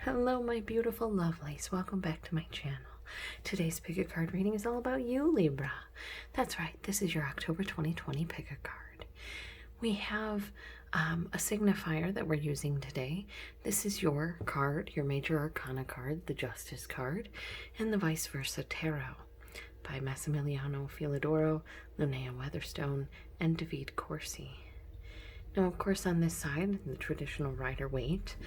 Hello, my beautiful lovelies. Welcome back to my channel. Today's pick a card reading is all about you, Libra. That's right, this is your October 2020 pick a card. We have a signifier that we're using today. This is your card, your major arcana card, the Justice card, and the Vice Versa Tarot by Massimiliano Filodoro, Linnea Weatherstone, and Davide Corsi. Now, of course, on this side, the traditional Rider-Waite,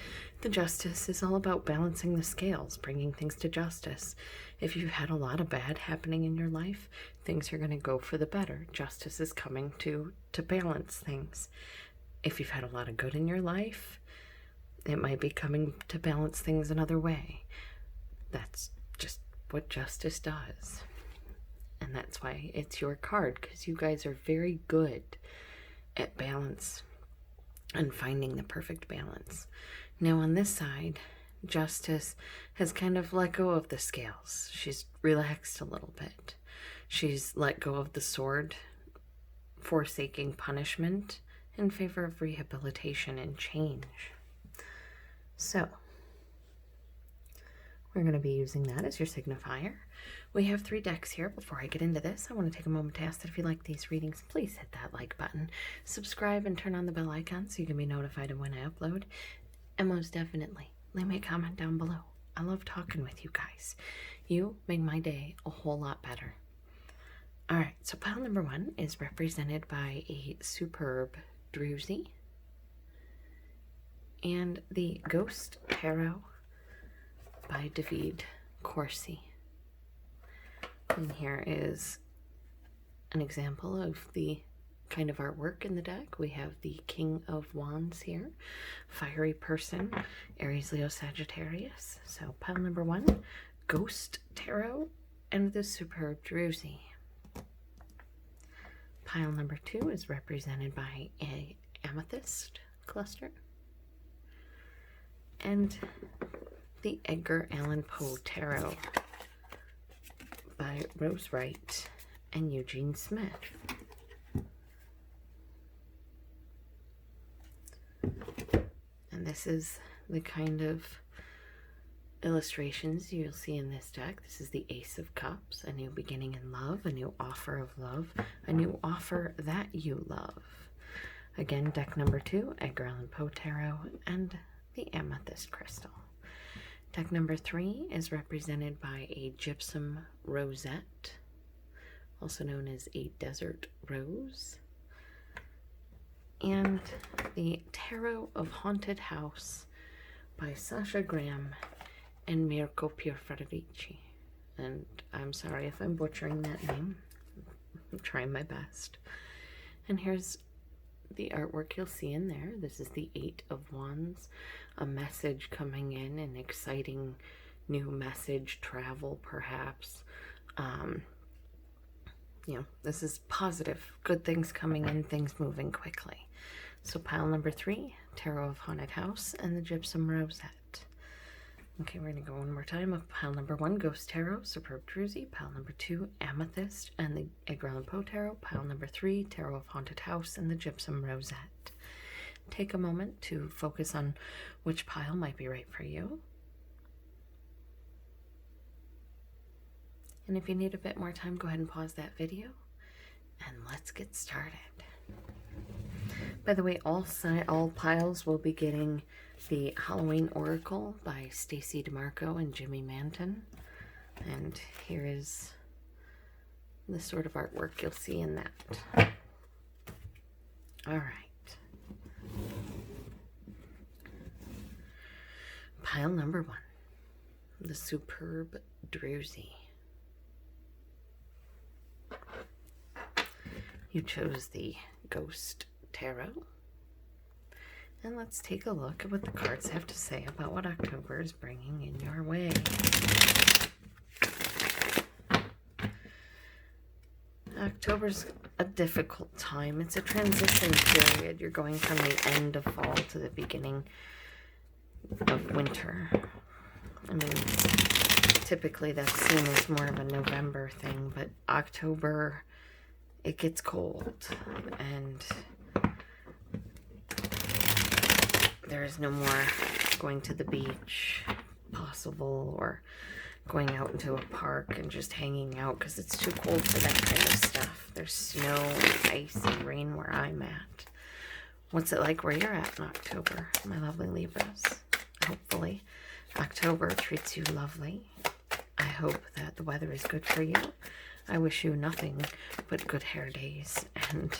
the Justice is all about balancing the scales, bringing things to justice. If you've had a lot of bad happening in your life, things are going to go for the better. Justice is coming to balance things. If you've had a lot of good in your life, it might be coming to balance things another way. That's just what Justice does. And that's why it's your card, because you guys are very good at balance and finding the perfect balance. Now on this side, Justice has kind of let go of the scales. She's relaxed a little bit. She's let go of the sword, forsaking punishment in favor of rehabilitation and change. So we're going to be using that as your signifier. We have 3 decks here. Before I get into this, I want to take a moment to ask that if you like these readings, please hit that like button, subscribe, and turn on the bell icon so you can be notified of when I upload. And most definitely, leave me a comment down below. I love talking with you guys. You make my day a whole lot better. Alright, so pile number 1 is represented by a superb Druzy and the Ghost Tarot by Davide Corsi. And here is an example of the kind of artwork in the deck. We have the King of Wands here, fiery person, Aries, Leo, Sagittarius. So pile number 1, Ghost Tarot and the superb Druzy. Pile number 2 is represented by a Amethyst cluster and the Edgar Allan Poe Tarot by Wright and Eugene Smith. And this is the kind of illustrations you'll see in this deck. This is the Ace of Cups, a new beginning in love, a new offer of love, a new offer that you love. Again, deck number 2, Edgar Allan Poe Tarot and the Amethyst Crystal. Deck number 3 is represented by a Gypsum Rosette, also known as a Desert Rose, and the Tarot of Haunted House by Sasha and Mirco Pierfederici. And I'm sorry if I'm butchering that name. I'm trying my best. And here's the artwork you'll see in there. This is the 8 of Wands, a message coming in, an exciting new message, travel perhaps. You know, this is positive, good things coming in, things moving quickly. So pile number 3, Tarot of Haunted House and the Gypsum Rosette. Okay, we're going to go one more time of pile number 1, Ghost Tarot, Superb Druzy, pile number 2, Amethyst and the Edgar Allan Poe Tarot, pile number 3, Tarot of Haunted House and the Gypsum Rosette. Take a moment to focus on which pile might be right for you. And if you need a bit more time, go ahead and pause that video and let's get started. By the way, all piles will be getting the Halloween Oracle by Stacey, DeMarco, and Jimmy Manton. And here is the sort of artwork you'll see in that. All right. Pile number 1, the superb Druzy. You chose the Ghost Tarot. And let's take a look at what the cards have to say about what October is bringing in your way. October's a difficult time. It's a transition period. You're going from the end of fall to the beginning of winter. I mean, typically that's seen as more of a November thing, but October, it gets cold and there is no more going to the beach, possible, or going out into a park and just hanging out because it's too cold for that kind of stuff. There's snow and ice and rain where I'm at. What's it like where you're at in October, my lovely Libras? Hopefully, October treats you lovely. I hope that the weather is good for you. I wish you nothing but good hair days and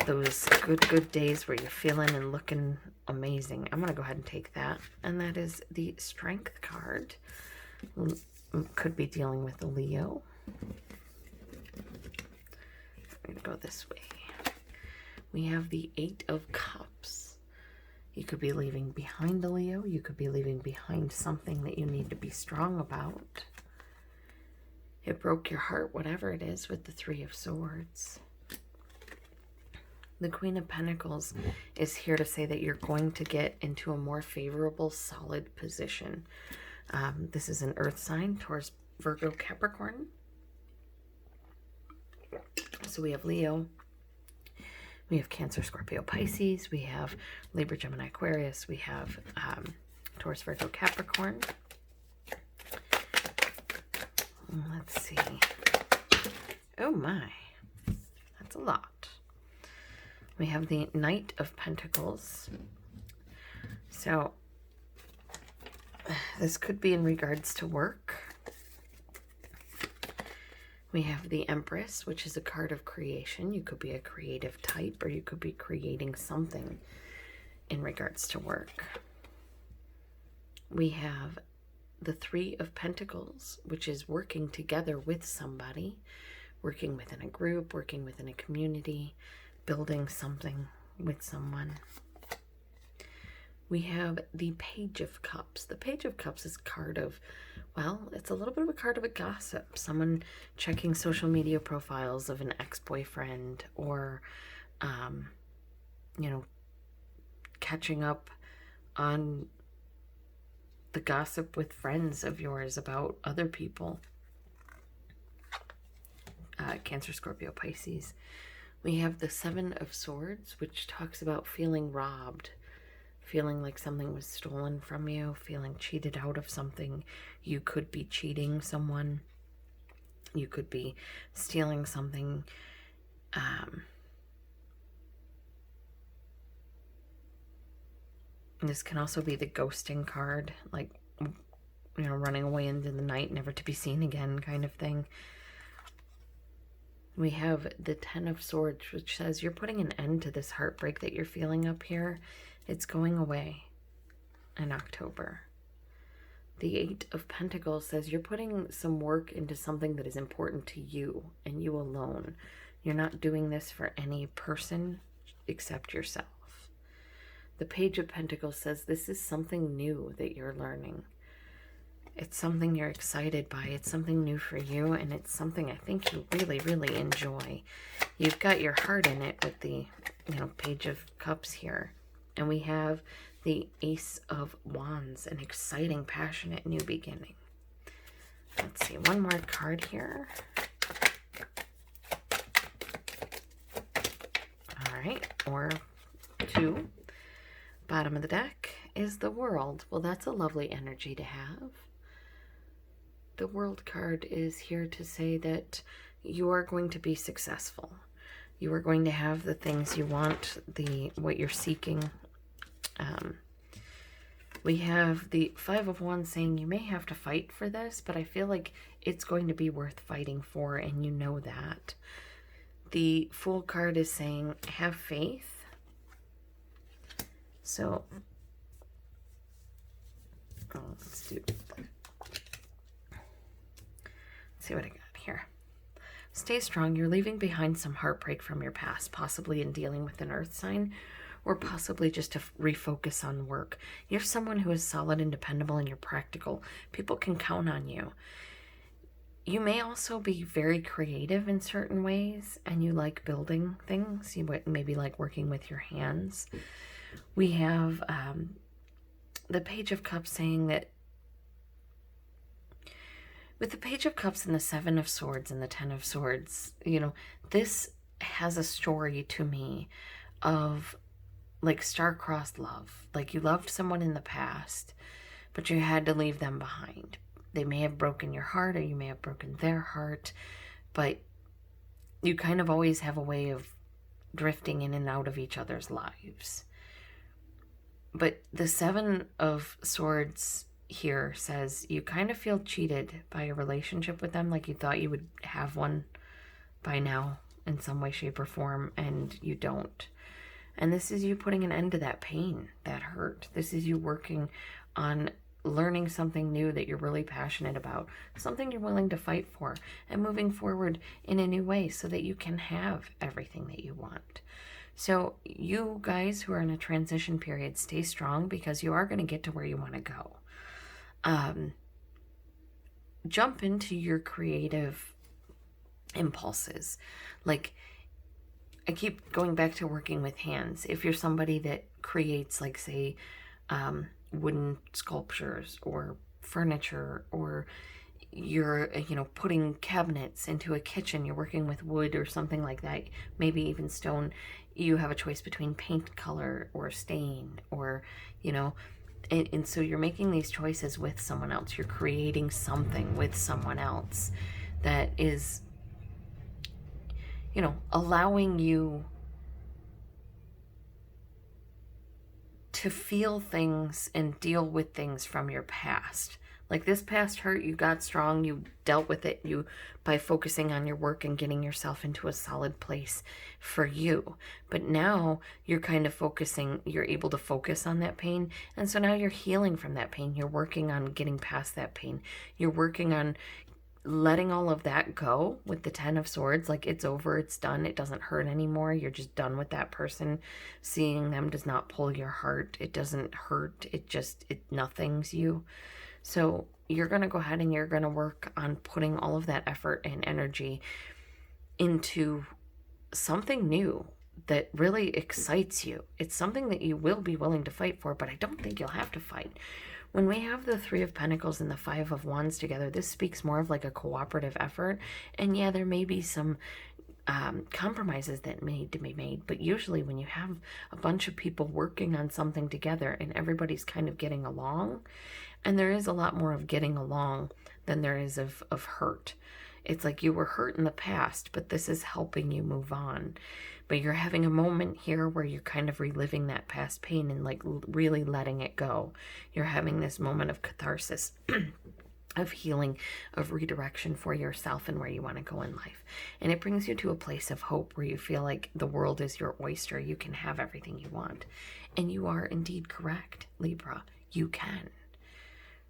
those good days where you're feeling and looking amazing. I'm going to go ahead and take that. And that is the Strength card. Could be dealing with a Leo. I'm going to go this way. We have the 8 of Cups. You could be leaving behind a Leo. You could be leaving behind something that you need to be strong about. It broke your heart, whatever it is, with the 3 of Swords. The Queen of Pentacles is here to say that you're going to get into a more favorable, solid position. This is an earth sign, Taurus, Virgo, Capricorn. So we have Leo. We have Cancer, Scorpio, Pisces. We have Libra, Gemini, Aquarius. We have Taurus, Virgo, Capricorn. Let's see. Oh my. That's a lot. We have the Knight of Pentacles. So this could be in regards to work. We have the Empress, which is a card of creation. You could be a creative type, or you could be creating something in regards to work. We have the 3 of Pentacles, which is working together with somebody, working within a group, working within a community, building something with someone. We have the Page of Cups. The Page of Cups is a card of, well, it's a little bit of a card of a gossip. Someone checking social media profiles of an ex-boyfriend, or, you know, catching up on the gossip with friends of yours about other people. Cancer, Scorpio, Pisces. We have the 7 of Swords, which talks about feeling robbed, feeling like something was stolen from you, feeling cheated out of something. You could be cheating someone. You could be stealing something. This can also be the ghosting card, like, you know, running away into the night, never to be seen again kind of thing. We have the 10 of Swords, which says you're putting an end to this heartbreak that you're feeling up here. It's going away in October. The 8 of Pentacles says you're putting some work into something that is important to you and you alone. You're not doing this for any person except yourself. The Page of Pentacles says this is something new that you're learning. It's something you're excited by. It's something new for you, and it's something I think you really, really enjoy. You've got your heart in it with the, you know, Page of Cups here. And we have the Ace of Wands, an exciting, passionate new beginning. Let's see, one more card here. All right, or 2. Bottom of the deck is the World. Well, that's a lovely energy to have. The World card is here to say that you are going to be successful. You are going to have the things you want, what you're seeking. We have the 5 of Wands saying you may have to fight for this, but I feel like it's going to be worth fighting for, and you know that. The Fool card is saying have faith. So, let's see what I got here. Stay strong. You're leaving behind some heartbreak from your past, possibly in dealing with an earth sign, or possibly just to refocus on work. You're someone who is solid and dependable, and you're practical. People can count on you. You may also be very creative in certain ways, and you like building things. You maybe like working with your hands. We have the Page of Cups saying that with the Page of Cups and the 7 of Swords and the 10 of Swords, you know, this has a story to me of like star-crossed love. Like you loved someone in the past, but you had to leave them behind. They may have broken your heart, or you may have broken their heart, but you kind of always have a way of drifting in and out of each other's lives. But the Seven of Swords here says you kind of feel cheated by a relationship with them, like you thought you would have one by now in some way, shape, or form, and you don't. And this is you putting an end to that pain, that hurt. This is you working on learning something new that you're really passionate about, something you're willing to fight for, and moving forward in a new way so that you can have everything that you want. So you guys who are in a transition period, stay strong, because you are going to get to where you want to go. Jump into your creative impulses. Like, I keep going back to working with hands. If you're somebody that creates, like, say, wooden sculptures or furniture, or you're, putting cabinets into a kitchen, you're working with wood or something like that, maybe even stone, you have a choice between paint color or stain, or, and so you're making these choices with someone else. You're creating something with someone else that is, allowing you to feel things and deal with things from your past. Like, this past hurt, you got strong, you dealt with it by focusing on your work and getting yourself into a solid place for you. But now you're kind of you're able to focus on that pain. And so now you're healing from that pain. You're working on getting past that pain. You're working on letting all of that go with the Ten of Swords. Like, it's over, it's done, it doesn't hurt anymore. You're just done with that person. Seeing them does not pull your heart. It doesn't hurt. It nothings you. So you're going to go ahead and you're going to work on putting all of that effort and energy into something new that really excites you. It's something that you will be willing to fight for, but I don't think you'll have to fight. When we have the Three of Pentacles and the Five of Wands together, this speaks more of like a cooperative effort. And yeah, there may be some compromises that need to be made, but usually when you have a bunch of people working on something together and everybody's kind of getting along, and there is a lot more of getting along than there is of hurt. It's like you were hurt in the past, but this is helping you move on. But you're having a moment here where you're kind of reliving that past pain and like really letting it go. You're having this moment of catharsis, of healing, of redirection for yourself and where you want to go in life. And it brings you to a place of hope where you feel like the world is your oyster. You can have everything you want. And you are indeed correct, Libra. You can.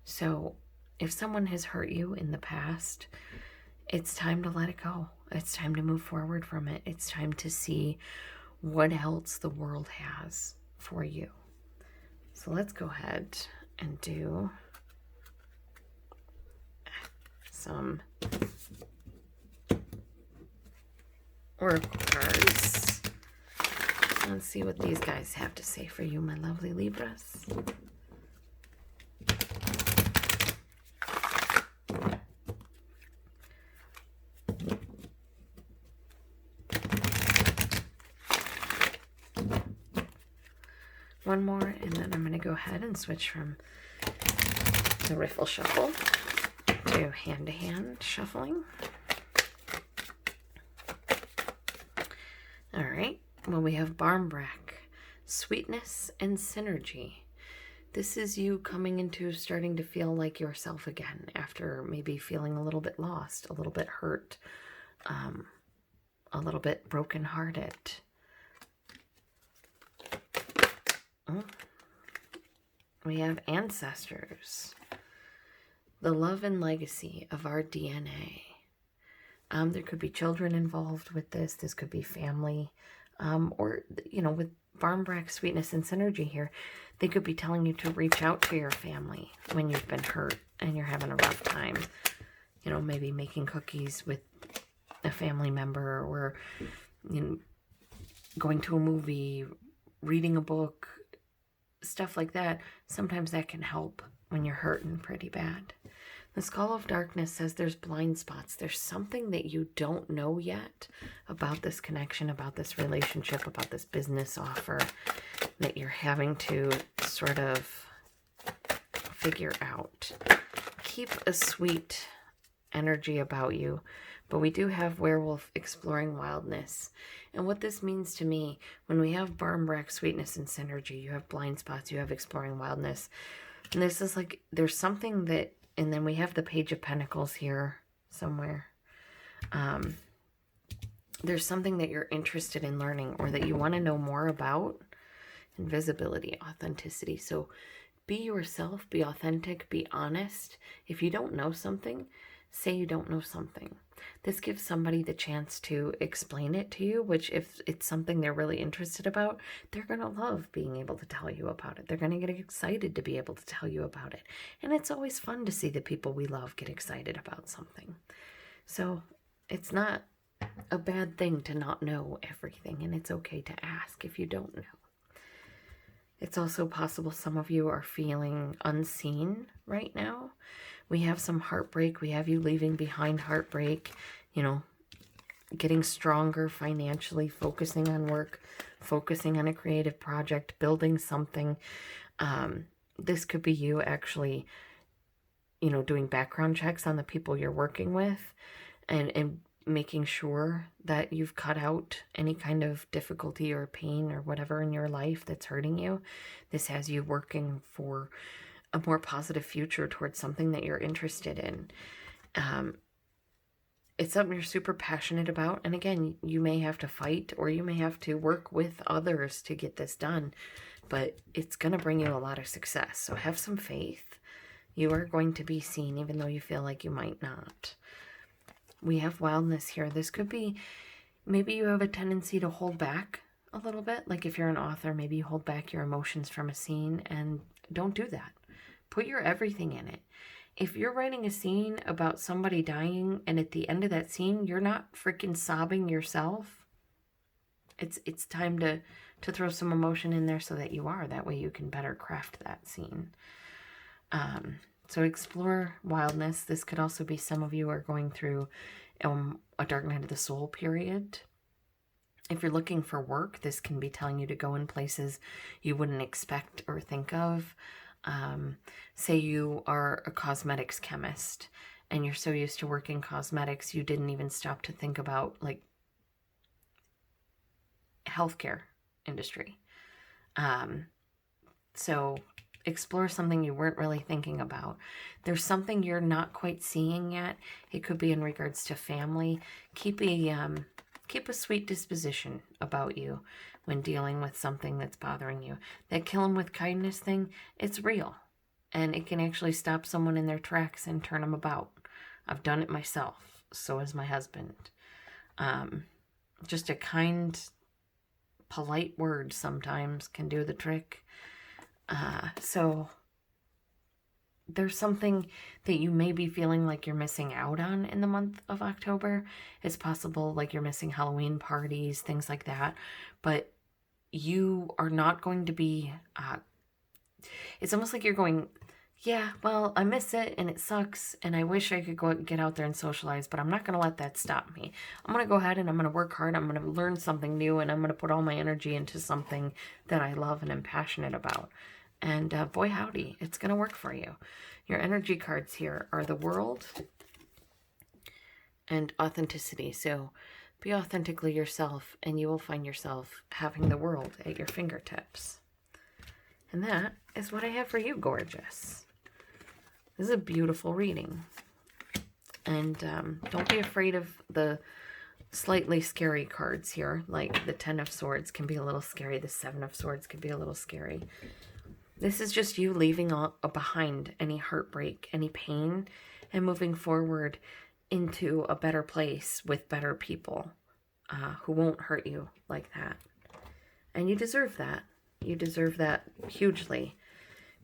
So if someone has hurt you in the past, it's time to let it go. It's time to move forward from it. It's time to see what else the world has for you. So let's go ahead and do some oracle cards. Let's see what these guys have to say for you, my lovely Libras. One more, and then I'm going to go ahead and switch from the riffle shuffle to hand-to-hand shuffling. All right, well, we have Barmbrack, sweetness and synergy. This is you coming into starting to feel like yourself again after maybe feeling a little bit lost, a little bit hurt, a little bit brokenhearted. We have ancestors, the love and legacy of our DNA. There could be children involved with this. This could be family, or, with Barmbrack, sweetness and synergy here, they could be telling you to reach out to your family when you've been hurt and you're having a rough time. Maybe making cookies with a family member, or, going to a movie, reading a book, stuff like that. Sometimes that can help when you're hurting pretty bad. The Skull of Darkness says there's blind spots. There's something that you don't know yet about this connection, about this relationship, about this business offer that you're having to sort of figure out. Keep a sweet energy about you, but we do have werewolf exploring wildness. And what this means to me, when we have barmbrack sweetness and synergy, you have blind spots, you have exploring wildness. And this is like, there's something that, and then we have the Page of Pentacles here somewhere. There's something that you're interested in learning or that you want to know more about. Invisibility, authenticity. So be yourself, be authentic, be honest. If you don't know something, say you don't know something. This gives somebody the chance to explain it to you, which if it's something they're really interested about, they're going to love being able to tell you about it. They're going to get excited to be able to tell you about it. And it's always fun to see the people we love get excited about something. So it's not a bad thing to not know everything, and it's okay to ask if you don't know. It's also possible some of you are feeling unseen right now. We have some heartbreak. We have you leaving behind heartbreak, you know, getting stronger financially, focusing on work, focusing on a creative project, building something. This could be you actually, you know, doing background checks on the people you're working with and making sure that you've cut out any kind of difficulty or pain or whatever in your life that's hurting you. This has you working for a more positive future towards something that you're interested in. It's something you're super passionate about. And again, you may have to fight or you may have to work with others to get this done, but it's going to bring you a lot of success. So have some faith. You are going to be seen even though you feel like you might not. We have wildness here. This could be, maybe you have a tendency to hold back a little bit. Like if you're an author, maybe you hold back your emotions from a scene, and don't do that. Put your everything in it. If you're writing a scene about somebody dying and at the end of that scene, you're not freaking sobbing yourself, it's time to throw some emotion in there so that you are. That way you can better craft that scene. So explore wildness. This could also be some of you are going through a dark night of the soul period. If you're looking for work, this can be telling you to go in places you wouldn't expect or think of. Say you are a cosmetics chemist and you're so used to working cosmetics, you didn't even stop to think about like healthcare industry. So explore something you weren't really thinking about. There's something you're not quite seeing yet. It could be in regards to family. Keep a sweet disposition about you when dealing with something that's bothering you. That kill 'em with kindness thing, it's real. And it can actually stop someone in their tracks and turn them about. I've done it myself. So has my husband. Just a kind, polite word sometimes can do the trick. So there's something that you may be feeling like you're missing out on in the month of October. It's possible like you're missing Halloween parties, things like that. But you are not going to be, it's almost like you're going, yeah, well, I miss it and it sucks and I wish I could go get out there and socialize, but I'm not going to let that stop me. I'm going to go ahead and I'm going to work hard. I'm going to learn something new and I'm going to put all my energy into something that I love and am passionate about. And boy, howdy, it's going to work for you. Your energy cards here are the World and Authenticity. So be authentically yourself and you will find yourself having the world at your fingertips. And that is what I have for you, gorgeous. This is a beautiful reading. And don't be afraid of the slightly scary cards here. Like the 10 of Swords can be a little scary. The 7 of Swords can be a little scary. This is just you leaving behind any heartbreak, any pain, and moving forward into a better place with better people who won't hurt you like that. And you deserve that. You deserve that hugely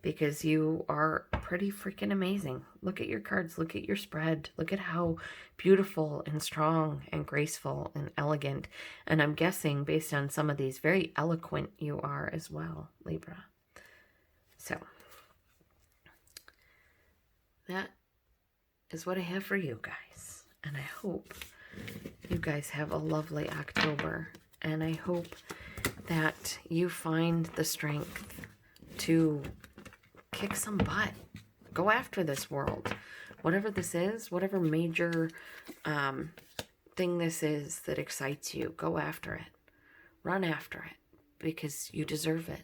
because you are pretty freaking amazing. Look at your cards. Look at your spread. Look at how beautiful and strong and graceful and elegant. And I'm guessing based on some of these, very eloquent you are as well, Libra. So that is what I have for you guys. And I hope you guys have a lovely October. And I hope that you find the strength to kick some butt Go after this world. Whatever this is, whatever major thing this is that excites you, go after it. Run after it because you deserve it.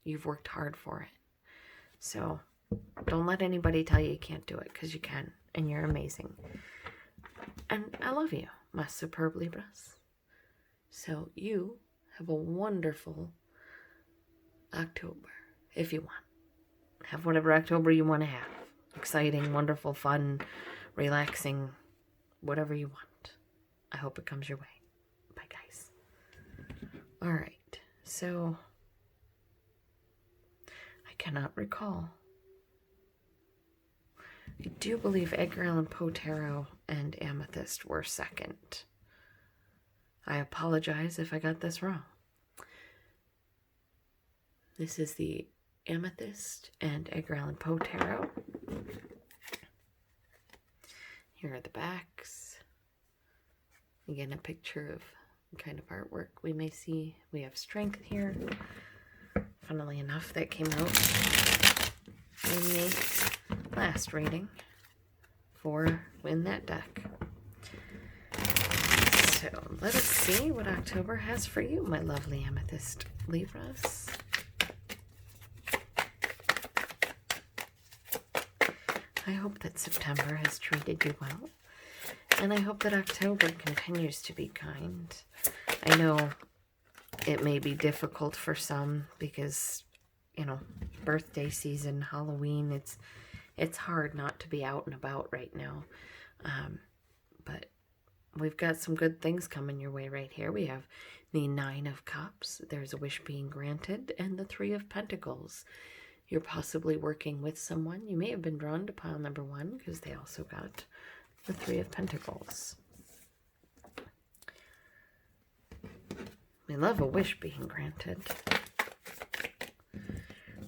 You've worked hard for it. So don't let anybody tell you can't do it, because you can, and you're amazing. And I love you, my superb Libras. So you have a wonderful October, if you want. Have whatever October you want to have. Exciting, wonderful, fun, relaxing, whatever you want. I hope it comes your way. Bye, guys. All right, so I cannot recall. I do believe Edgar, Allan, Potero, and Amethyst were second. I apologize if I got this wrong. This is the Amethyst and Edgar, Allan, Potero. Here are the backs. Again, a picture of the kind of artwork we may see. We have Strength here. Funnily enough, that came out in the last reading for Win That Deck. So let us see what October has for you, my lovely Amethyst Libras. I hope that September has treated you well, and I hope that October continues to be kind. I know it may be difficult for some because, you know, birthday season, Halloween, it's hard not to be out and about right now. But we've got some good things coming your way right here. We have the 9 of Cups, there's a wish being granted, and the 3 of Pentacles. You're possibly working with someone. You may have been drawn to pile number 1 because they also got the 3 of Pentacles. We love a wish being granted.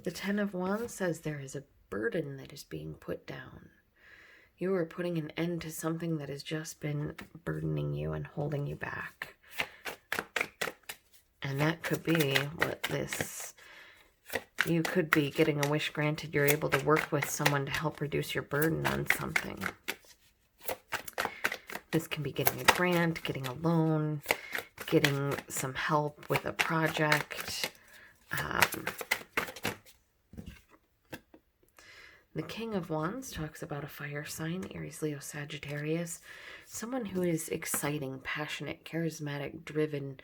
The 10 of Wands says there is a burden that is being put down. You are putting an end to something that has just been burdening you and holding you back. And that could be what this... You could be getting a wish granted. You're able to work with someone to help reduce your burden on something. This can be getting a grant, getting a loan, getting some help with a project. The King of Wands talks about a fire sign, Aries, Leo, Sagittarius. Someone who is exciting, passionate, charismatic, driven.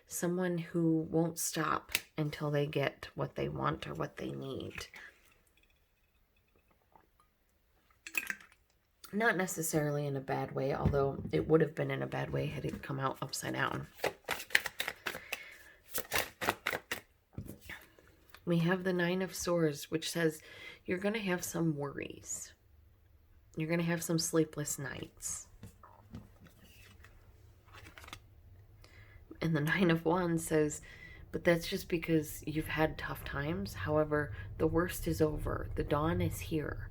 Someone who won't stop until they get what they want or what they need. Not necessarily in a bad way, although it would have been in a bad way had it come out upside down. We have the 9 of Swords, which says you're going to have some worries. You're going to have some sleepless nights. And the 9 of Wands says, but that's just because you've had tough times. However, the worst is over. The dawn is here.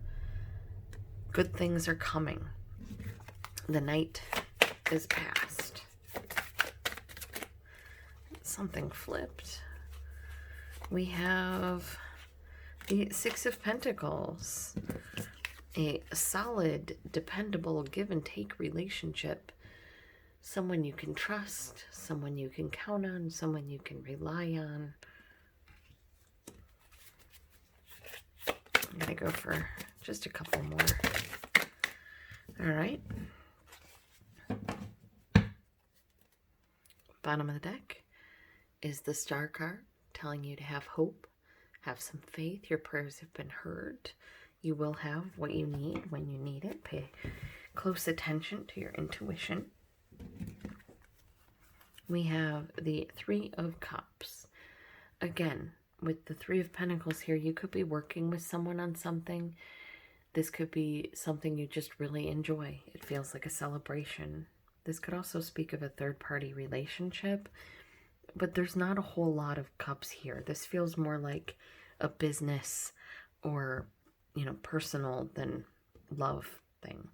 Good things are coming. The night is past. Something flipped. We have the 6 of Pentacles. A solid, dependable, give and take relationship. Someone you can trust, someone you can count on, someone you can rely on. I'm going to go for just a couple more. All right. Bottom of the deck is the Star card, telling you to have hope, have some faith. Your prayers have been heard. You will have what you need when you need it. Pay close attention to your intuition. We have the 3 of Cups. Again, with the 3 of Pentacles here, you could be working with someone on something. This could be something you just really enjoy. It feels like a celebration. This could also speak of a third-party relationship, but there's not a whole lot of cups here. This feels more like a business or, you know, personal than love thing.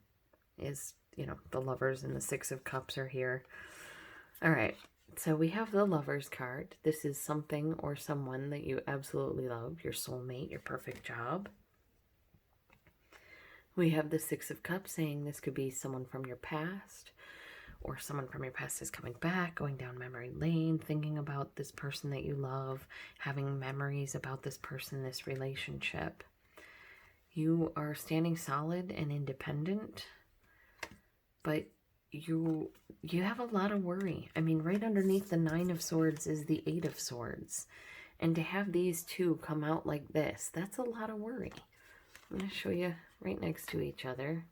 Is, you know, the Lovers and the 6 of Cups are here. All right, so we have the Lovers card. This is something or someone that you absolutely love, your soulmate, your perfect job. We have the Six of Cups saying this could be someone from your past, or someone from your past is coming back, going down memory lane, thinking about this person that you love, having memories about this person, this relationship. You are standing solid and independent, but you have a lot of worry. I mean, right underneath the Nine of Swords is the Eight of Swords. And to have these two come out like this, that's a lot of worry. I'm going to show you right next to each other.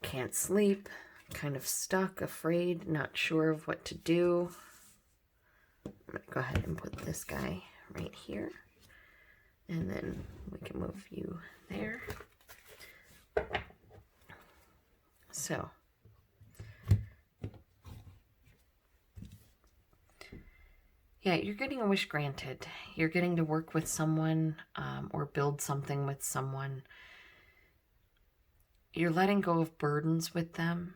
Can't sleep, kind of stuck, afraid, not sure of what to do. I'm going to go ahead and put this guy right here. And then we can move you there. So, yeah, you're getting a wish granted. You're getting to work with someone or build something with someone. You're letting go of burdens with them,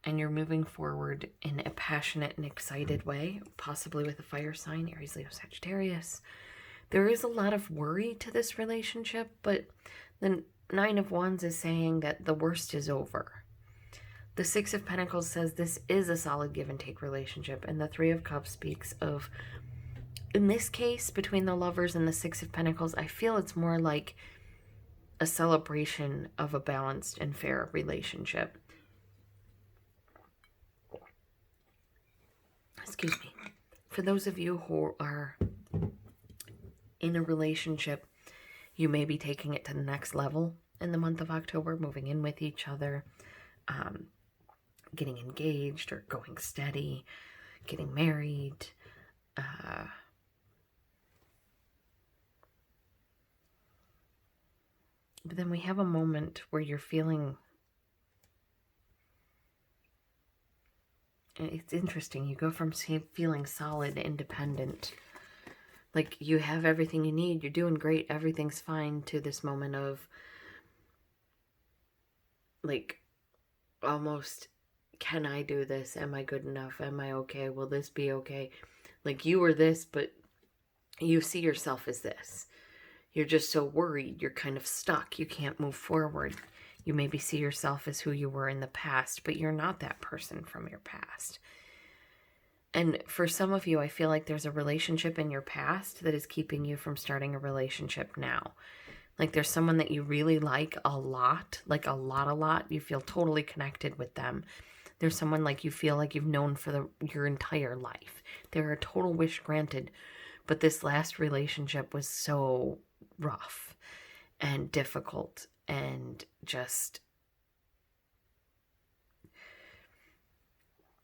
and you're moving forward in a passionate and excited way, possibly with a fire sign, Aries, Leo, Sagittarius. There is a lot of worry to this relationship, but the Nine of Wands is saying that the worst is over. The Six of Pentacles says this is a solid give and take relationship, and the Three of Cups speaks of, in this case, between the lovers and the Six of Pentacles, I feel it's more like a celebration of a balanced and fair relationship. Excuse me. For those of you who are in a relationship, you may be taking it to the next level in the month of October, moving in with each other, getting engaged or going steady, getting married. But then we have a moment where you're feeling, it's interesting, you go from feeling solid, independent, like you have everything you need, you're doing great, everything's fine, to this moment of, like, almost, can I do this? Am I good enough? Am I okay? Will this be okay? Like, you are this, but you see yourself as this. You're just so worried. You're kind of stuck. You can't move forward. You maybe see yourself as who you were in the past, but you're not that person from your past. And for some of you, I feel like there's a relationship in your past that is keeping you from starting a relationship now. Like there's someone that you really like a lot, a lot. You feel totally connected with them. There's someone like you feel like you've known for your entire life. They're a total wish granted. But this last relationship was so rough and difficult and just,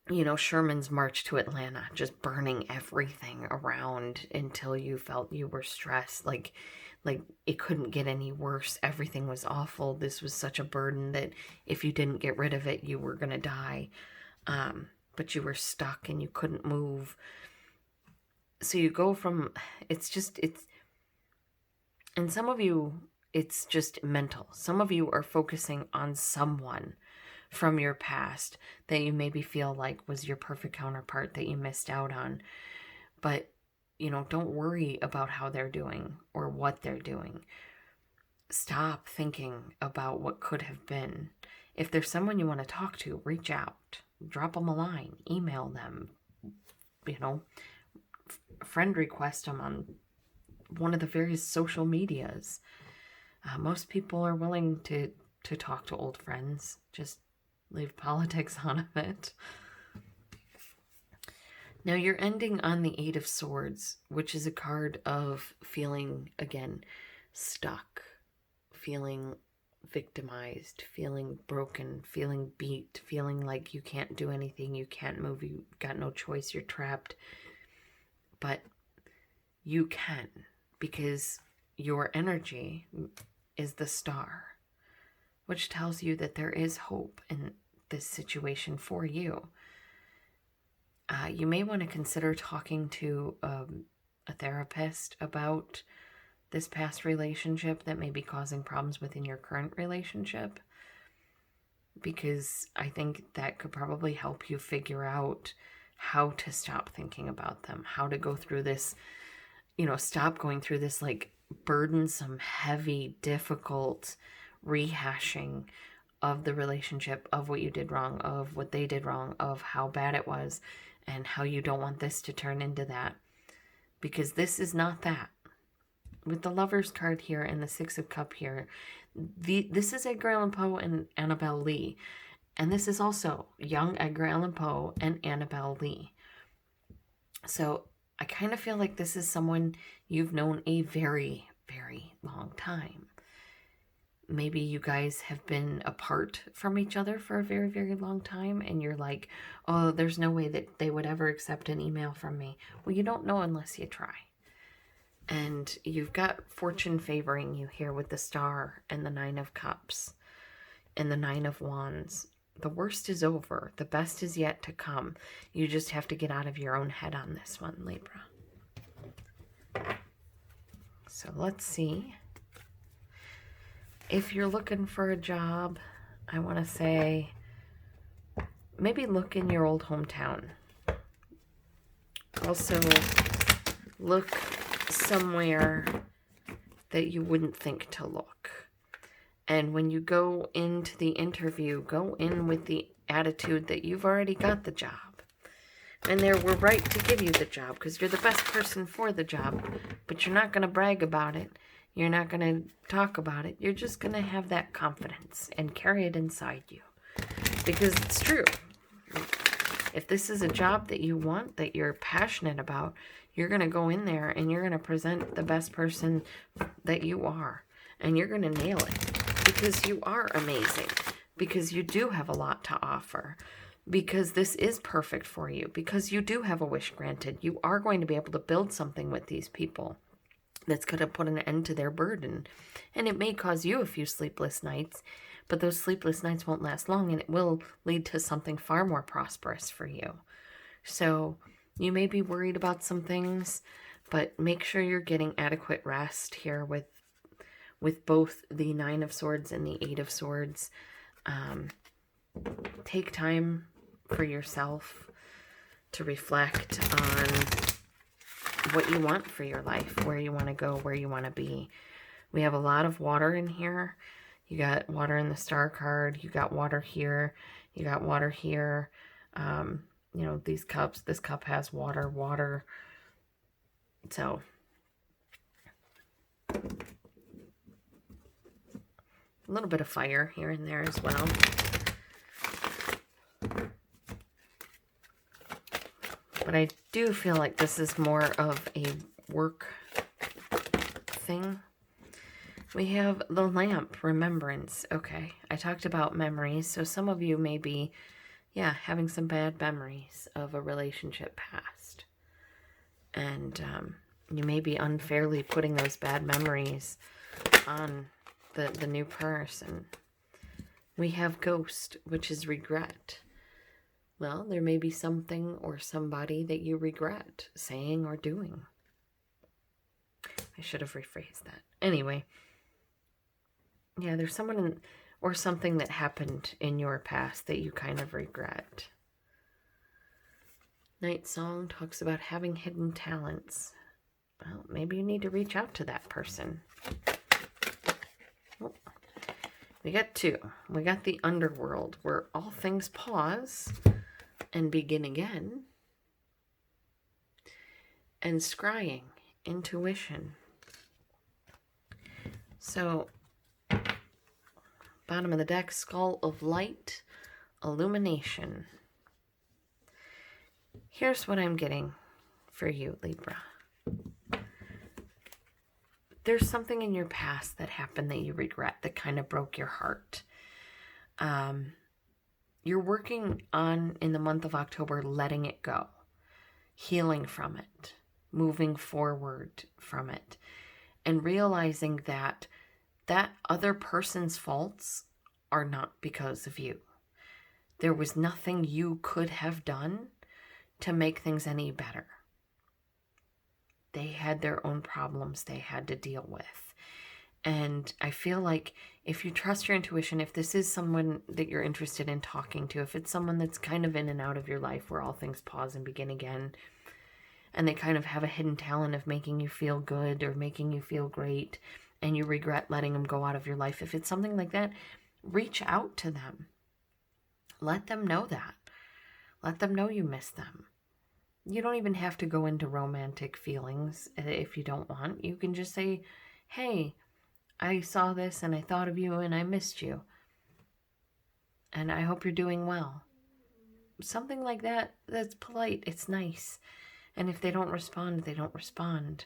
you know, Sherman's march to Atlanta, just burning everything around until you felt you were stressed. Like it couldn't get any worse. Everything was awful. This was such a burden that if you didn't get rid of it, you were going to die. But you were stuck and you couldn't move. So you go from, and some of you, it's just mental. Some of you are focusing on someone from your past that you maybe feel like was your perfect counterpart that you missed out on. But, you know, don't worry about how they're doing or what they're doing. Stop thinking about what could have been. If there's someone you want to talk to, reach out. Drop them a line. Email them. You know, friend request them on one of the various social medias. Most people are willing to talk to old friends. Just leave politics out of it. Now you're ending on the Eight of Swords, which is a card of feeling, again, stuck, feeling victimized, feeling broken, feeling beat, feeling like you can't do anything, you can't move, you got no choice, you're trapped. But you can, because your energy is the Star, which tells you that there is hope in this situation for you. You may want to consider talking to a therapist about this past relationship that may be causing problems within your current relationship, because I think that could probably help you figure out how to stop thinking about them, how to go through this, stop going through this like burdensome, heavy, difficult rehashing of the relationship, of what you did wrong, of what they did wrong, of how bad it was, and how you don't want this to turn into that. Because this is not that. With the Lovers card here and the Six of Cups here, this is Edgar Allan Poe and Annabelle Lee. And this is also young Edgar Allan Poe and Annabelle Lee. So I kind of feel like this is someone you've known a very, very long time. Maybe you guys have been apart from each other for a very, very long time, and you're like, oh, there's no way that they would ever accept an email from me. Well, you don't know unless you try. And you've got fortune favoring you here with the Star and the Nine of Cups and the Nine of Wands. The worst is over. The best is yet to come. You just have to get out of your own head on this one, Libra. So let's see. If you're looking for a job, I want to say maybe look in your old hometown. Also, look somewhere that you wouldn't think to look. And when you go into the interview, go in with the attitude that you've already got the job. And we're right to give you the job because you're the best person for the job. But you're not going to brag about it. You're not going to talk about it. You're just going to have that confidence and carry it inside you. Because it's true. If this is a job that you want, that you're passionate about, you're going to go in there and you're going to present the best person that you are. And you're going to nail it. Because you are amazing. Because you do have a lot to offer. Because this is perfect for you. Because you do have a wish granted. You are going to be able to build something with these people that's going to put an end to their burden. And it may cause you a few sleepless nights, but those sleepless nights won't last long, and it will lead to something far more prosperous for you. So you may be worried about some things, but make sure you're getting adequate rest here with both the Nine of Swords and the Eight of Swords. Take time for yourself to reflect on what you want for your life, where you want to go, where you want to be. We have a lot of water in here. You got water in the Star card. You got water here. You got water here. These cups. This cup has water. So a little bit of fire here and there as well. But I do feel like this is more of a work thing. We have the lamp, remembrance. Okay, I talked about memories. So some of you may be, having some bad memories of a relationship past. And you may be unfairly putting those bad memories on the new person. We have ghost, which is regret. Well, there may be something or somebody that you regret saying or doing. I should have rephrased that. Anyway, there's someone or something that happened in your past that you kind of regret. Night Song talks about having hidden talents. Well, maybe you need to reach out to that person. Oh, we got two. We got the underworld, where all things pause and begin again. And scrying, intuition. So, bottom of the deck, Skull of Light, illumination. Here's what I'm getting for you, Libra. There's something in your past that happened that you regret, that kind of broke your heart. You're working on, in the month of October, letting it go, healing from it, moving forward from it, and realizing that other person's faults are not because of you. There was nothing you could have done to make things any better. They had their own problems they had to deal with. And I feel like if you trust your intuition, if this is someone that you're interested in talking to, if it's someone that's kind of in and out of your life where all things pause and begin again, and they kind of have a hidden talent of making you feel good or making you feel great, and you regret letting them go out of your life, if it's something like that, reach out to them. Let them know that. Let them know you miss them. You don't even have to go into romantic feelings if you don't want. You can just say, hey, I saw this and I thought of you and I missed you. And I hope you're doing well. Something like that, that's polite. It's nice. And if they don't respond, they don't respond.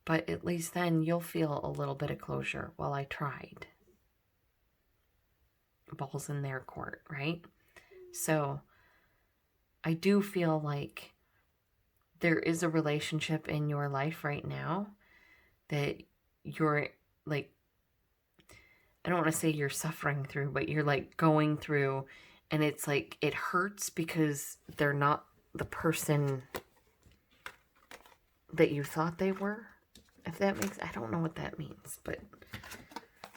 But at least then you'll feel a little bit of closure. Well, I tried. Ball's in their court, right? So I do feel like there is a relationship in your life right now that you're like, I don't want to say you're suffering through, but you're like going through, and it's like it hurts because they're not the person that you thought they were. If that makes, I don't know what that means, but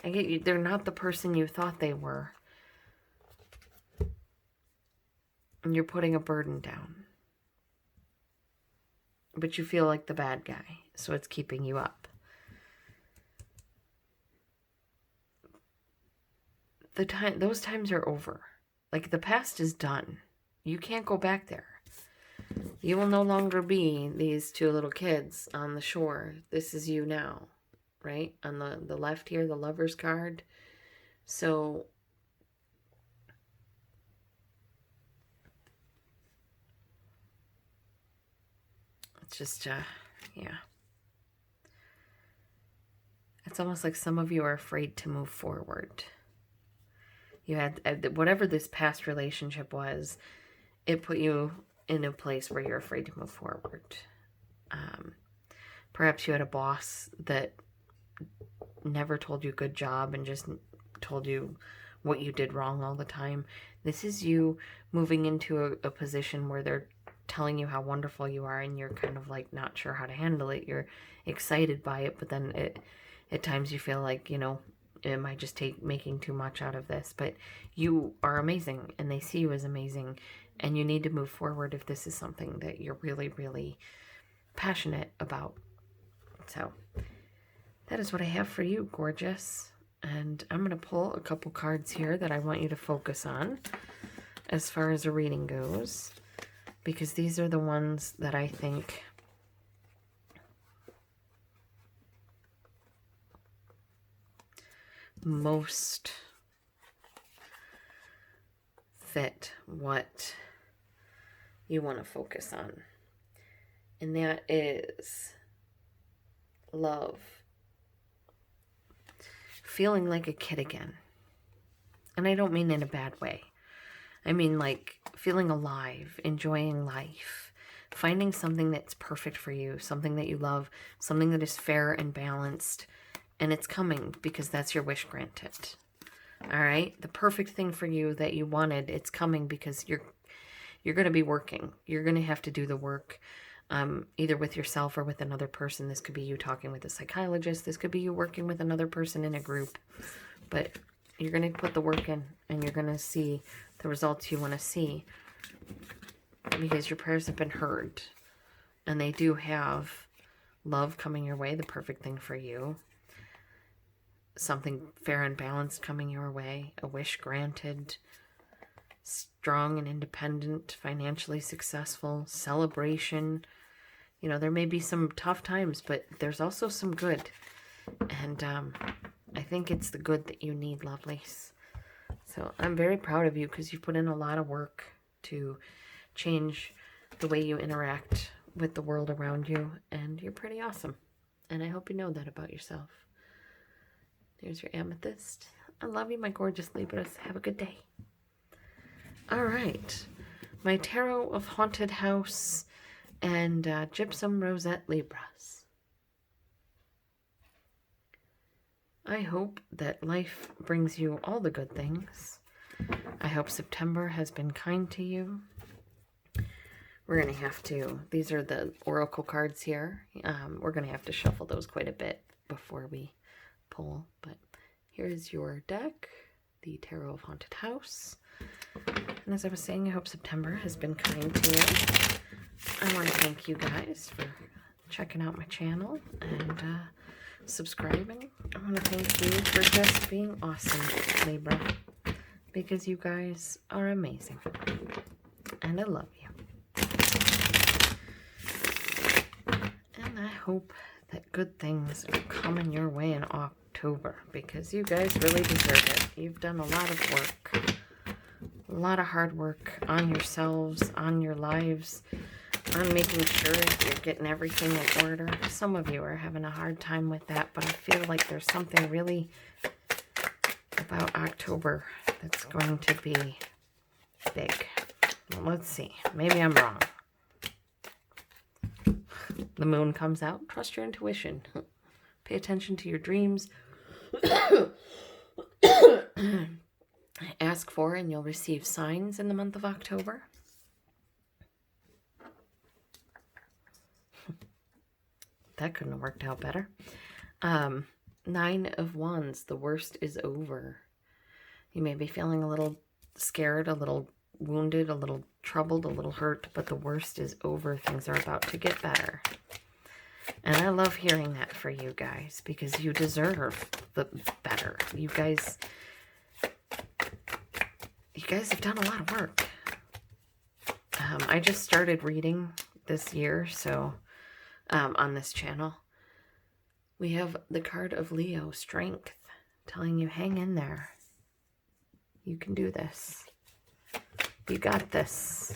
I get you. They're not the person you thought they were. And you're putting a burden down. But you feel like the bad guy, so it's keeping you up. Those times are over. Like, the past is done. You can't go back there. You will no longer be these two little kids on the shore. This is you now, right? On the left here, the Lover's card. So it's just, yeah. It's almost like some of you are afraid to move forward. You had, whatever this past relationship was, it put you in a place where you're afraid to move forward. Perhaps you had a boss that never told you good job and just told you what you did wrong all the time. This is you moving into a position where they're telling you how wonderful you are and you're kind of like not sure how to handle it. You're excited by it, but then at times you feel like, you know, am I just making too much out of this? But you are amazing and they see you as amazing, and you need to move forward if this is something that you're really, really passionate about. So that is what I have for you, gorgeous. And I'm going to pull a couple cards here that I want you to focus on as far as a reading goes, because these are the ones that I think most fit what you want to focus on. And that is love. Feeling like a kid again. And I don't mean in a bad way. I mean like feeling alive, enjoying life, finding something that's perfect for you, something that you love, something that is fair and balanced. And it's coming because that's your wish granted. All right? The perfect thing for you that you wanted, it's coming because you're going to be working. You're going to have to do the work, either with yourself or with another person. This could be you talking with a psychologist. This could be you working with another person in a group. But you're going to put the work in, and you're going to see the results you want to see, because your prayers have been heard. And they do have love coming your way, the perfect thing for you. Something fair and balanced coming your way, a wish granted, strong and independent, financially successful, celebration. You know, there may be some tough times, but there's also some good. And I think it's the good that you need, lovelies. So I'm very proud of you because you've put in a lot of work to change the way you interact with the world around you. And you're pretty awesome. And I hope you know that about yourself. There's your amethyst. I love you, my gorgeous Libras. Have a good day. All right. My Tarot of Haunted House and Gypsum Rosette Libras. I hope that life brings you all the good things. I hope September has been kind to you. We're going to have to, these are the oracle cards here. We're going to have to shuffle those quite a bit before we pull, but here's your deck, the Tarot of Haunted House. And as I was saying, I hope September has been kind to you. I want to thank you guys for checking out my channel and subscribing. I want to thank you for just being awesome, Libra, because you guys are amazing. And I love you. And I hope that good things are coming your way in October, because you guys really deserve it. You've done a lot of work, a lot of hard work on yourselves, on your lives, on making sure you're getting everything in order. Some of you are having a hard time with that, but I feel like there's something really about October that's going to be big. Well, let's see. Maybe I'm wrong. The moon comes out. Trust your intuition. Pay attention to your dreams. Ask for and you'll receive signs in the month of October. That couldn't have worked out better. 9 of Wands. The worst is over. You may be feeling a little scared, a little wounded, a little troubled, a little hurt, but the worst is over. Things are about to get better. And I love hearing that for you guys, because you deserve the better. You guys have done a lot of work. I just started reading this year, so on this channel. We have the card of Leo, Strength, telling you hang in there. You can do this. You got this.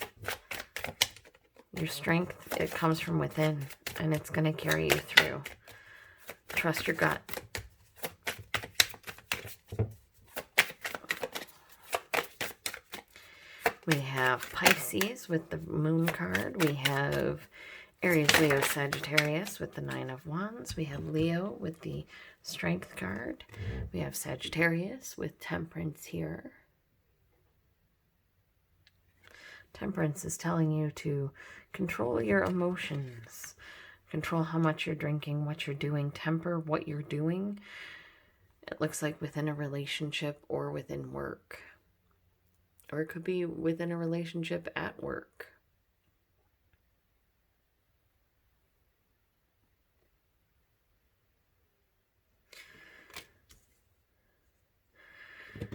Your strength, it comes from within, and it's going to carry you through. Trust your gut. We have Pisces with the Moon card. We have Aries, Leo, Sagittarius with the 9 of Wands. We have Leo with the Strength card. We have Sagittarius with Temperance here. Temperance is telling you to control your emotions. Control how much you're drinking, what you're doing. Temper what you're doing. It looks like within a relationship or within work. Or it could be within a relationship at work.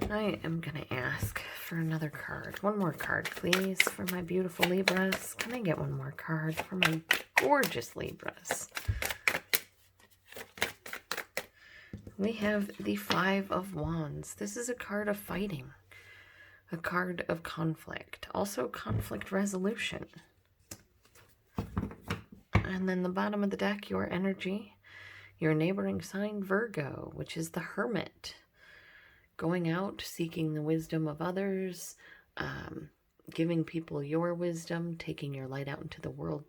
I am going to ask for another card. One more card, please, for my beautiful Libras. Can I get one more card for my gorgeous Libras? We have the 5 of Wands. This is a card of fighting. A card of conflict. Also conflict resolution. And then the bottom of the deck, your energy. Your neighboring sign, Virgo, which is the Hermit. Going out, seeking the wisdom of others, giving people your wisdom, taking your light out into the world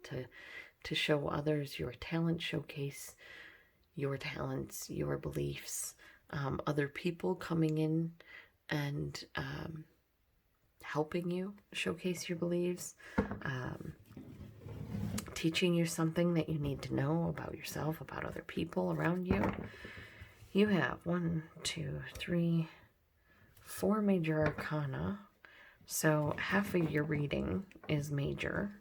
to show others your talent, showcase your talents, your beliefs, other people coming in and helping you showcase your beliefs, teaching you something that you need to know about yourself, about other people around you. You have 1, 2, 3, 4 major arcana, so half of your reading is major.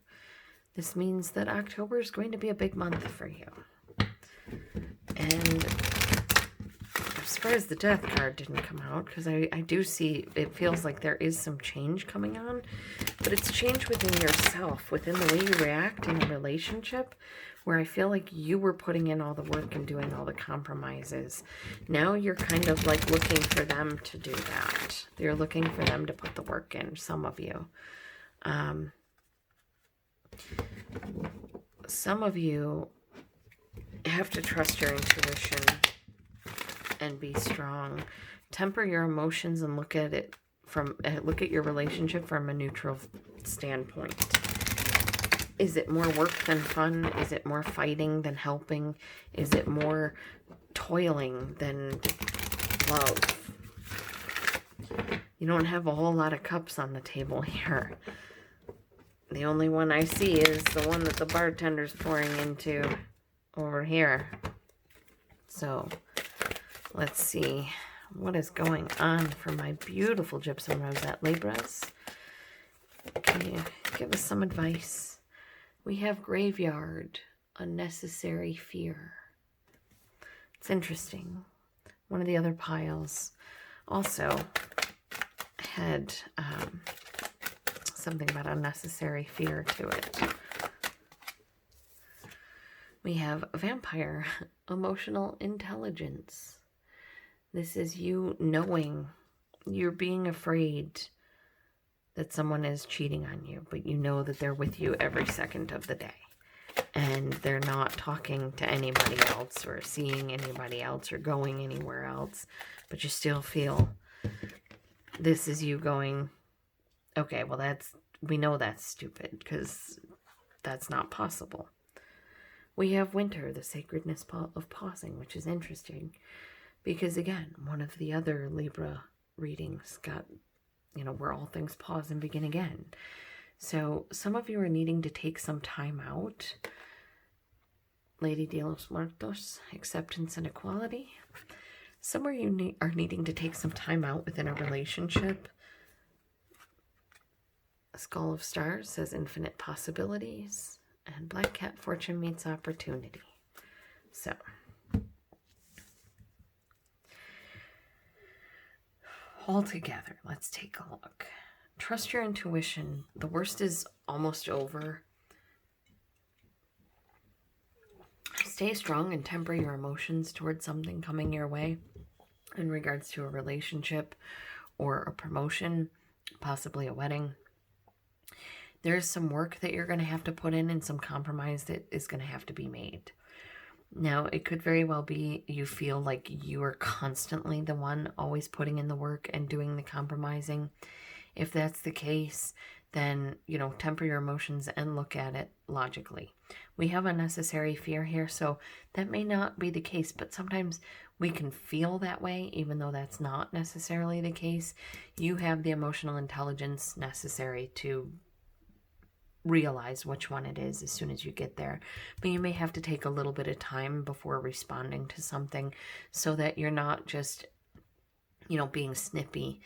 This means that October is going to be a big month for you. And I'm surprised the Death card didn't come out, because I do see, it feels like there is some change coming on, but it's change within yourself, within the way you react in a relationship, where I feel like you were putting in all the work and doing all the compromises. Now you're kind of like looking for them to do that. You're looking for them to put the work in, some of you. Some of you have to trust your intuition and be strong. Temper your emotions and look at it look at your relationship from a neutral standpoint. Is it more work than fun? Is it more fighting than helping? Is it more toiling than love? You don't have a whole lot of cups on the table here. The only one I see is the one that the bartender's pouring into over here. So Let's see what is going on for my beautiful Gypsum Rosette Libras. Can you give us some advice? We have Graveyard, Unnecessary Fear. It's interesting. One of the other piles also had something about unnecessary fear to it. We have Vampire, Emotional Intelligence. This is you knowing, you're being afraid that someone is cheating on you, but you know that they're with you every second of the day. And they're not talking to anybody else or seeing anybody else or going anywhere else. But you still feel this is you going, okay, well, we know that's stupid because that's not possible. We have Winter, the sacredness of pausing, which is interesting. Because again, one of the other Libra readings got, where all things pause and begin again. So some of you are needing to take some time out. Lady de los Muertos, acceptance and equality. Some of you are needing to take some time out within a relationship. Skull of Stars says infinite possibilities. And Black Cat, fortune meets opportunity. So, all together, let's take a look. Trust your intuition. The worst is almost over. Stay strong and temper your emotions towards something coming your way in regards to a relationship or a promotion, possibly a wedding. There's some work that you're going to have to put in and some compromise that is going to have to be made. Now, it could very well be you feel like you are constantly the one always putting in the work and doing the compromising. If that's the case, then, temper your emotions and look at it logically. We have unnecessary fear here, so that may not be the case, but sometimes we can feel that way, even though that's not necessarily the case. You have the emotional intelligence necessary to realize which one it is as soon as you get there. But you may have to take a little bit of time before responding to something so that you're not just, being snippy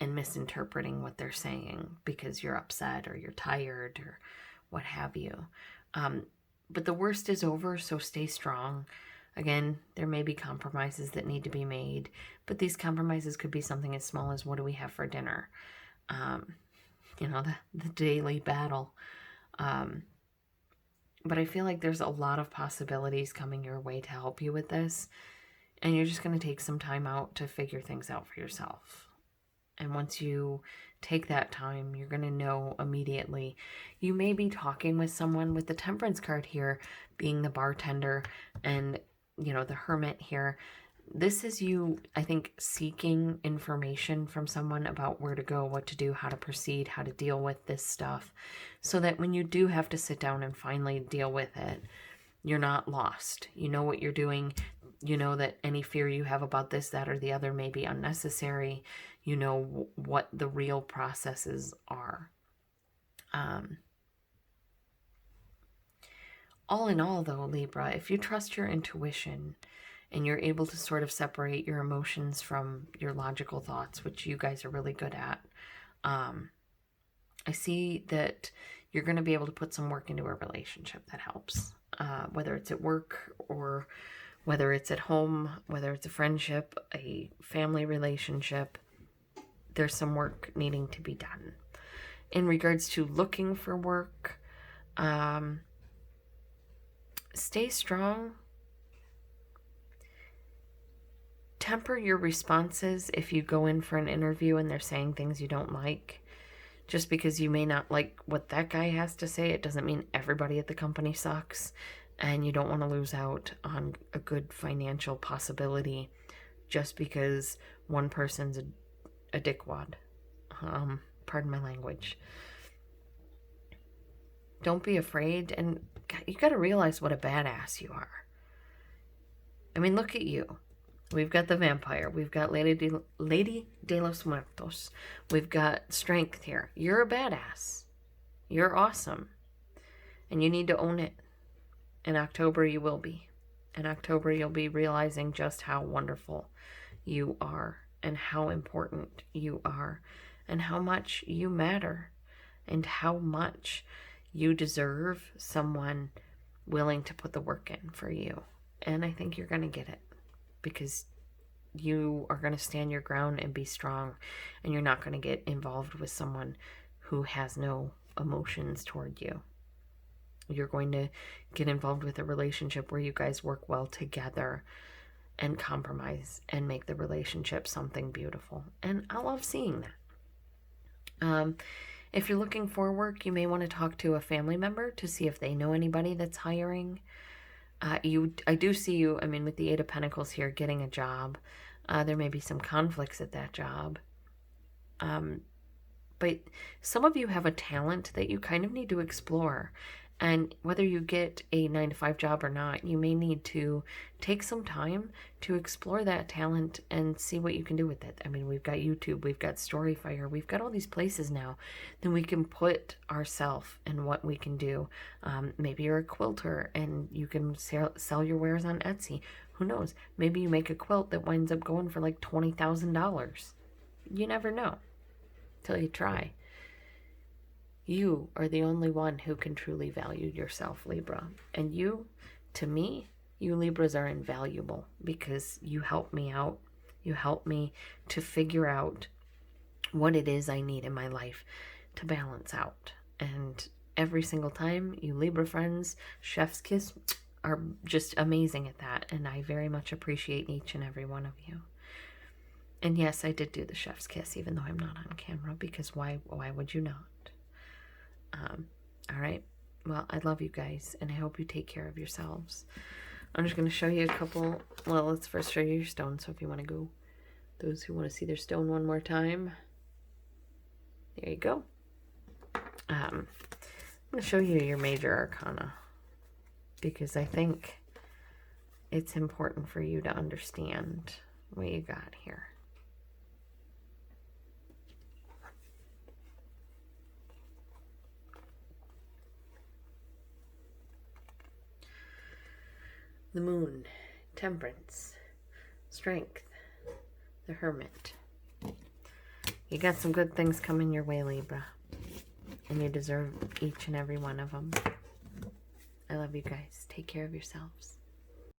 and misinterpreting what they're saying because you're upset or you're tired or what have you. But the worst is over, so stay strong. Again, there may be compromises that need to be made, but these compromises could be something as small as what do we have for dinner? The daily battle. But I feel like there's a lot of possibilities coming your way to help you with this, and you're just going to take some time out to figure things out for yourself. And once you take that time, you're going to know immediately. You may be talking with someone with the Temperance card here being the bartender and, the Hermit here. This is you, I think, seeking information from someone about where to go, what to do, how to proceed, how to deal with this stuff, so that when you do have to sit down and finally deal with it, you're not lost. You know what you're doing. You know that any fear you have about this, that, or the other may be unnecessary. You know what the real processes are. All in all, though, Libra, if you trust your intuition and you're able to sort of separate your emotions from your logical thoughts, which you guys are really good at, I see that you're going to be able to put some work into a relationship that helps, whether it's at work or whether it's at home, whether it's a friendship, a family relationship. There's some work needing to be done. In regards to looking for work, stay strong. Temper your responses if you go in for an interview and they're saying things you don't like. Just because you may not like what that guy has to say, it doesn't mean everybody at the company sucks. And you don't want to lose out on a good financial possibility just because one person's a dickwad. Pardon my language. Don't be afraid, and you got to realize what a badass you are. I mean, look at you. We've got the Vampire. We've got Lady de los Muertos. We've got Strength here. You're a badass. You're awesome. And you need to own it. In October, you will be. In October, you'll be realizing just how wonderful you are and how important you are and how much you matter and how much you deserve someone willing to put the work in for you. And I think you're going to get it because you are going to stand your ground and be strong, and you're not going to get involved with someone who has no emotions toward you. You're going to get involved with a relationship where you guys work well together and compromise and make the relationship something beautiful. And I love seeing that. If you're looking for work, you may want to talk to a family member to see if they know anybody that's hiring. I do see you, I mean, with the Eight of Pentacles here, getting a job. There may be some conflicts at that job. But some of you have a talent that you kind of need to explore. And whether you get a 9-to-5 job or not, you may need to take some time to explore that talent and see what you can do with it. I mean, we've got YouTube, we've got Storyfire, we've got all these places now that we can put ourselves and what we can do. Maybe you're a quilter and you can sell your wares on Etsy. Who knows? Maybe you make a quilt that winds up going for like $20,000. You never know till you try. You are the only one who can truly value yourself, Libra. And you, to me, you Libras are invaluable because you help me out. You help me to figure out what it is I need in my life to balance out. And every single time, you Libra friends, chef's kiss, are just amazing at that. And I very much appreciate each and every one of you. And yes, I did do the chef's kiss, even though I'm not on camera, because why would you not? All right. Well, I love you guys, and I hope you take care of yourselves. I'm just going to show you a couple. Well, let's first show you your stone. So if you want to go, those who want to see their stone one more time, there you go. I'm going to show you your major arcana because I think it's important for you to understand what you got here. The Moon, Temperance, Strength, the Hermit. You got some good things coming your way, Libra. And you deserve each and every one of them. I love you guys. Take care of yourselves.